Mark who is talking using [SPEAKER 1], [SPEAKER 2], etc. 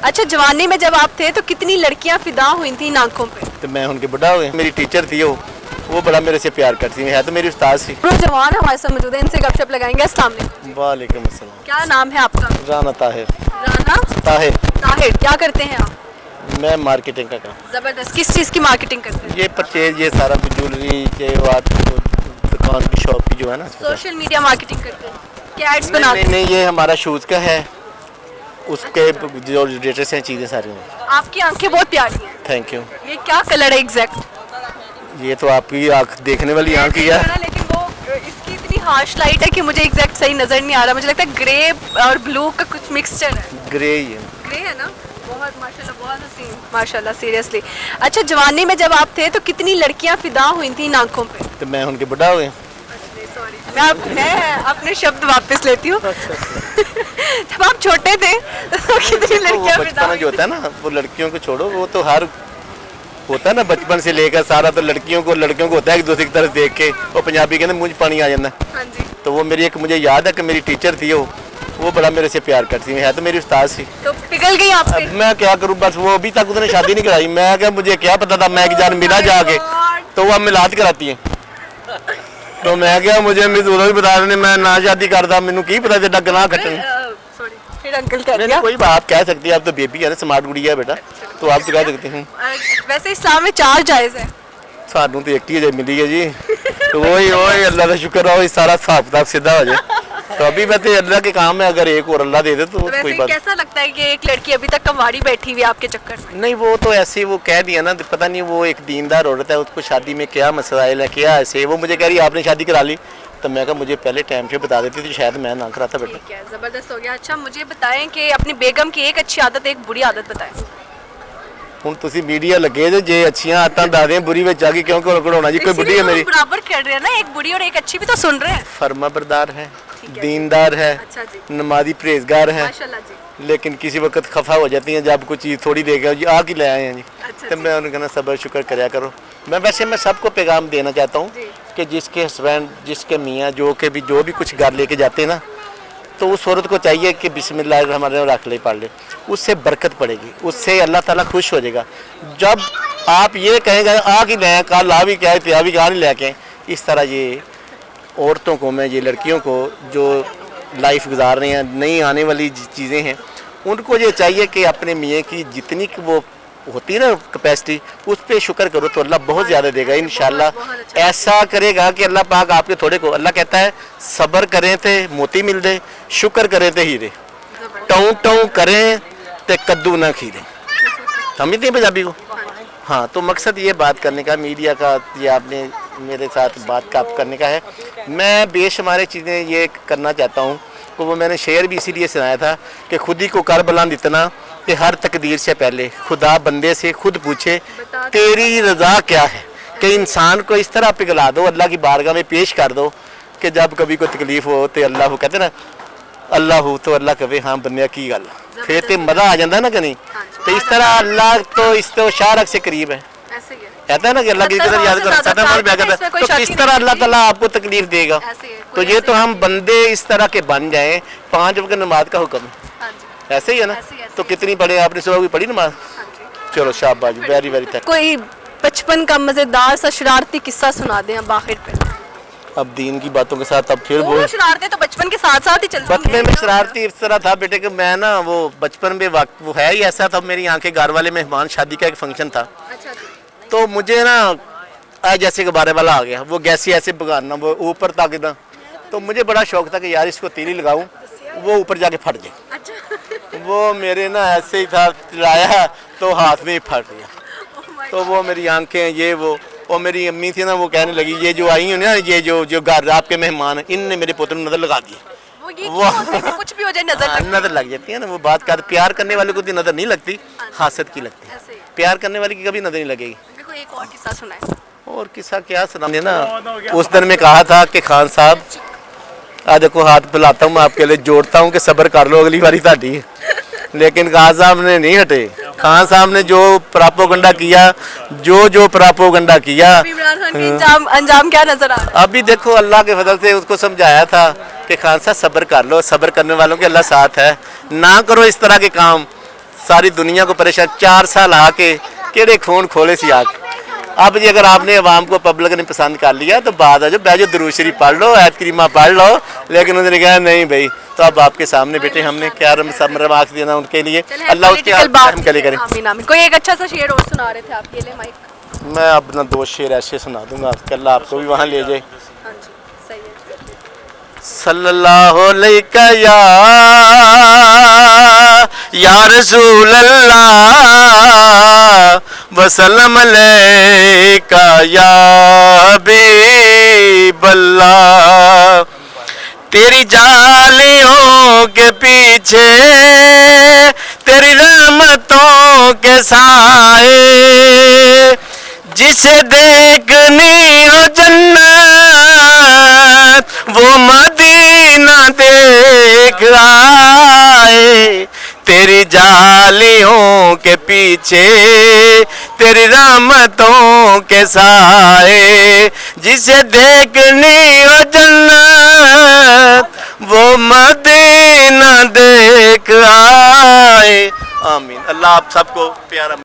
[SPEAKER 1] अच्छा, जवानी में जब आप थे तो कितनी लड़कियां फिदा हुई थी इन आंखों पे?
[SPEAKER 2] तो मैं उनके बुढ़ा हो गया। मेरी टीचर थी वो बड़ा मेरे से प्यार करती है तो मेरी उस्ताद थी।
[SPEAKER 1] जवान हमारे साथ मौजूद है, इनसे गपशप लगाएंगे। अस्सलाम वालेकुम।
[SPEAKER 2] वालेकुम अस्सलाम।
[SPEAKER 1] क्या नाम है आपका?
[SPEAKER 2] राना ताहिर।
[SPEAKER 1] राना
[SPEAKER 2] ताहिर।
[SPEAKER 1] ताहिर। क्या करते हैं आप?
[SPEAKER 2] मैं मार्केटिंग का काम।
[SPEAKER 1] जबरदस्त। किस चीज़ की मार्केटिंग करते हैं?
[SPEAKER 2] ये परचेज, ये सारा कुछ ज्वेलरी के दुकान की शॉप की जो है ना।
[SPEAKER 1] सोशल मीडिया मार्केटिंग करते हैं, क्या एड्स
[SPEAKER 2] नहीं,
[SPEAKER 1] बनाते हैं?
[SPEAKER 2] नहीं, ये हमारा शूज़ का है, उसके जो लेटेस्ट हैं चीज़ें सारी हैं।
[SPEAKER 1] आपकी आंखें बहुत प्यारी हैं।
[SPEAKER 2] Thank you.
[SPEAKER 1] ये क्या कलर है एग्जैक्ट?
[SPEAKER 2] ये तो आपकी आँख देखने वाली आँख ही है।
[SPEAKER 1] लेकिन वो इसकी इतनी हार्श लाइट है कि मुझे एग्जैक्ट सही नजर नहीं आ रहा। मुझे लगता है ग्रे और ब्लू का कुछ मिक्सचर है।
[SPEAKER 2] ग्रे ही है।
[SPEAKER 1] ग्रे है ना? बहुत माशाल्लाह, बहुत हसीन माशाल्लाह, सीरियसली। अच्छा, जवानी में जब आप थे तो कितनी लड़कियां फिदा हुई थी इन आंखों पे?
[SPEAKER 2] तो मैं उनके बुढ़ा हो गया।
[SPEAKER 1] मैं अपने शब्द वापस लेती हूँ। जब आप छोटे थे तो कितनी लड़कियां फिदा
[SPEAKER 2] बचपन
[SPEAKER 1] हुई
[SPEAKER 2] जो होता है ना, वो लड़कियों को छोड़ो, वो तो हर होता है ना बचपन से लेकर सारा, तो लड़कियों को होता है एक दूसरे की तरफ देख के वो पंजाबी कहते मुझे पानी आ जाता है।
[SPEAKER 1] हाँ जी।
[SPEAKER 2] तो वो मेरी एक मुझे याद है कि मेरी टीचर थी वो बड़ा मेरे से प्यार करती है तो मेरी उस्ताद थी।
[SPEAKER 1] तो पिघल गई आप पे?
[SPEAKER 2] अब मैं क्या करूं, बस वो अभी तक उसने शादी नहीं कराई। मैं क्या, मुझे क्या पता था, मैं एक जान मिला जाके तो वो मिलाद कराती है। तो मैं क्या, मुझे भी बता रहे मैं ना शादी करता, मैनू की पता तेरा गनाह खट्टन।
[SPEAKER 1] सॉरी, फिर अंकल कह दिया।
[SPEAKER 2] कोई बात कह सकती है, आप तो बेबी है ना, स्मार्ट गुड़िया है बेटा, तो आप तो कह सकते हैं।
[SPEAKER 1] वैसे इस्लाम में 4 जायज है।
[SPEAKER 2] सानू तो एक ही मिली है जी। तो वही अल्लाह का शुक्र है, सारा हिसाब किताब सीधा हो जाए। तो अभी वैसे अल्लाह के काम है, अगर एक और अल्लाह दे दे तो कोई बात।
[SPEAKER 1] कैसा लगता है कि एक लड़की अभी तक कवारी बैठी हुई है आपके चक्कर में?
[SPEAKER 2] नहीं, वो तो ऐसे वो कह दिया ना, पता नहीं वो एक दीनदार औरत है, उसको शादी में क्या मसाइल है, क्या ऐसे। वो मुझे कह रही है आपने शादी करा ली, तो मैं कहा मुझे पहले टाइम से बता देती तो शायद मैं ना कराता बेटा।
[SPEAKER 1] ठीक है, जबरदस्त हो गया। अच्छा, मुझे बताएं कि अपनी बेगम की एक अच्छी आदत, एक बुरी आदत बताएं।
[SPEAKER 2] ਹੁਣ ਤੁਸੀਂ मीडिया लगे जे अच्छियां आदतां दादे बुरी विच आ गई क्यों घड़ाना जी। कोई बुढ़ी है मेरी
[SPEAKER 1] बराबर खेल रहे हैं ना, एक बुरी और एक अच्छी भी तो सुन रहे हैं।
[SPEAKER 2] फर्माबरदार है, दीनदार है,
[SPEAKER 1] अच्छा जी,
[SPEAKER 2] नमाजी परहेजगार है,
[SPEAKER 1] माशाल्लाह जी।
[SPEAKER 2] लेकिन किसी वक्त खफा हो जाती हैं जब कुछ चीज़ थोड़ी देगा जी आ के ले आए हैं जी।
[SPEAKER 1] अच्छा
[SPEAKER 2] तो मैं उन्हें कहना सब्र शुक्र करया करो। मैं वैसे मैं सबको पैगाम देना चाहता हूँ कि जिसके हस्बैंड, जिसके मियाँ जो भी कुछ घर लेके जाते हैं ना, तो उस औरत को चाहिए कि बिस्मिल्लाह रख ले, पढ़ ले, उससे बरकत पड़ेगी, उससे अल्लाह ताला खुश हो जाएगा। जब आप ये कहेंगे आ कि ले कल आ भी क्या है आ भी कहा नहीं लेके, इस तरह ये औरतों को, मैं ये लड़कियों को जो लाइफ गुजार रही हैं, नई आने वाली चीज़ें हैं, उनको ये चाहिए कि अपने मियाँ की जितनी वो होती है ना कैपेसिटी, उस पर शुक्र करो तो अल्लाह बहुत ज़्यादा देगा इंशाल्लाह। ऐसा करेगा कि अल्लाह पाक आपके थोड़े को, अल्लाह कहता है सब्र करें थे मोती मिल दे, शुक्र करें थे हीरे, टों टों करें ते कद्दू ना खीरे। समझते हैं पंजाबी को? हाँ, तो मकसद ये बात करने का, मीडिया का, ये आपने मेरे साथ बात का करने का है। मैं बेशुमार चीज़ें ये करना चाहता हूँ, तो वो मैंने शेर भी इसीलिए सुनाया था कि खुद ही को कर बुलंद इतना कि हर तकदीर से पहले खुदा बंदे से खुद पूछे तेरी रज़ा क्या है। कि इंसान को इस तरह पिघला दो, अल्लाह की बारगाह में पेश कर दो कि जब कभी कोई तकलीफ हो तो अल्लाह हो कहते ना, अल्लाह हो तो अल्लाह कहे हाँ बंदिया की गल, फिर तो मज़ा आ जाता है ना कहीं। तो इस तरह अल्लाह तो इस तो शारक से करीब है, कहता है ना कि अल्लाह की कदर याद करो, तो किस तरह अल्लाह ताला आपको तकलीफ देगा। तो ये तो हम बंदे इस तरह के बन जाएं। 5 वक्त नमाज का हुक्म है, ऐसे ही है ना। तो कितनी पढ़े आपने, सुबह भी पढ़ी नमाज? चलो शाबाश, वेरी वेरी थैंक।
[SPEAKER 1] कोई बचपन का मजेदार सा शरारती किस्सा सुना दें अब आखिर पे।
[SPEAKER 2] अब दीन की बातों के साथ अब फिर वो
[SPEAKER 1] शरारतें तो बचपन के साथ साथ ही चलती हैं।
[SPEAKER 2] बचपन में शरारती इस तरह था बेटे कि मैं ना, वो बचपन में वो है ही ऐसा था। मेरी आंखें घर वाले मेहमान शादी का एक फंक्शन था, तो मुझे ना आज जैसे के बारे वाला आ गया, वो गैसी ऐसे भगाना, वो ऊपर तक ना, तो मुझे बड़ा शौक था कि यार इसको तीली लगाऊं, वो ऊपर जाके फट जाए। वो मेरे ना ऐसे ही था, चलाया तो हाथ में ही फट गया। तो वो मेरी आंखें ये वो, और मेरी अम्मी थी ना, वो कहने लगी ये जो आई है ना, ये जो घर आपके मेहमान हैं, इनने मेरे पुत्र नजर लगा दी। वो
[SPEAKER 1] कुछ भी हो जाए
[SPEAKER 2] नजर लग जाती है ना। वो बात कर, प्यार करने वाले को तो नजर नहीं लगती, हासद की लगती है। प्यार करने वाले की कभी नजर नहीं लगेगी।
[SPEAKER 1] एक और किस्सा सुनाए।
[SPEAKER 2] और किस्सा क्या सुनाने ना, उस दिन में कहा था कि खान साहब आज देखो हाथ बुलाता हूँ मैं आपके लिए, जोड़ता हूँ कि सब्र कर लो अगली बारी ताड़ी। लेकिन खान साहब ने नहीं हटे। खान साहब ने जो प्रोपेगेंडा किया, जो प्रोपेगेंडा किया,
[SPEAKER 1] अंजाम क्या नजर आ रहा है?
[SPEAKER 2] अभी देखो अल्लाह के फजल से उसको समझाया था कि खान साहब सब्र कर लो, सब्र करने वालों के अल्लाह साथ है, ना करो इस तरह के काम, सारी दुनिया को परेशान 4 साल आके केड़े खून खोले सी आके। अब जी अगर आपने अवाम को पब्लिक ने पसंद कर लिया तो बाद आ जाओ, बैजो दरूद शरीफ पढ़ लो, ऐत करीमा पढ़ लो, लेकिन उन्होंने कहा नहीं भाई। तो अब आपके सामने बेटे हमने क्या रमार्क्स देना उनके लिए, अल्लाह उसके हम कले करें।
[SPEAKER 1] आमीन आमीन। कोई एक अच्छा सा शेर और सुना रहे थे आप, ये ले माइक।
[SPEAKER 2] मैं अपना 2 शेर ऐसे सुना दूंगा कि अल्लाह आपको भी वहाँ ले जाए।
[SPEAKER 1] हाँ जी सही है।
[SPEAKER 2] सल्लल्लाहु अलैका या रसूल अल्लाह वसल्लम अलैका या हबीबल्लाह। तेरी जालियों के पीछे तेरी रहमतों के साए, जिसे देखनी हो जन्नत वो मदीना देख आए। तेरी जालियों के पीछे तेरी रहमतों के साए, जिसे देखनी हो जन्नत वो मदीना देख आए। आमीन। अल्लाह आप सबको प्यारा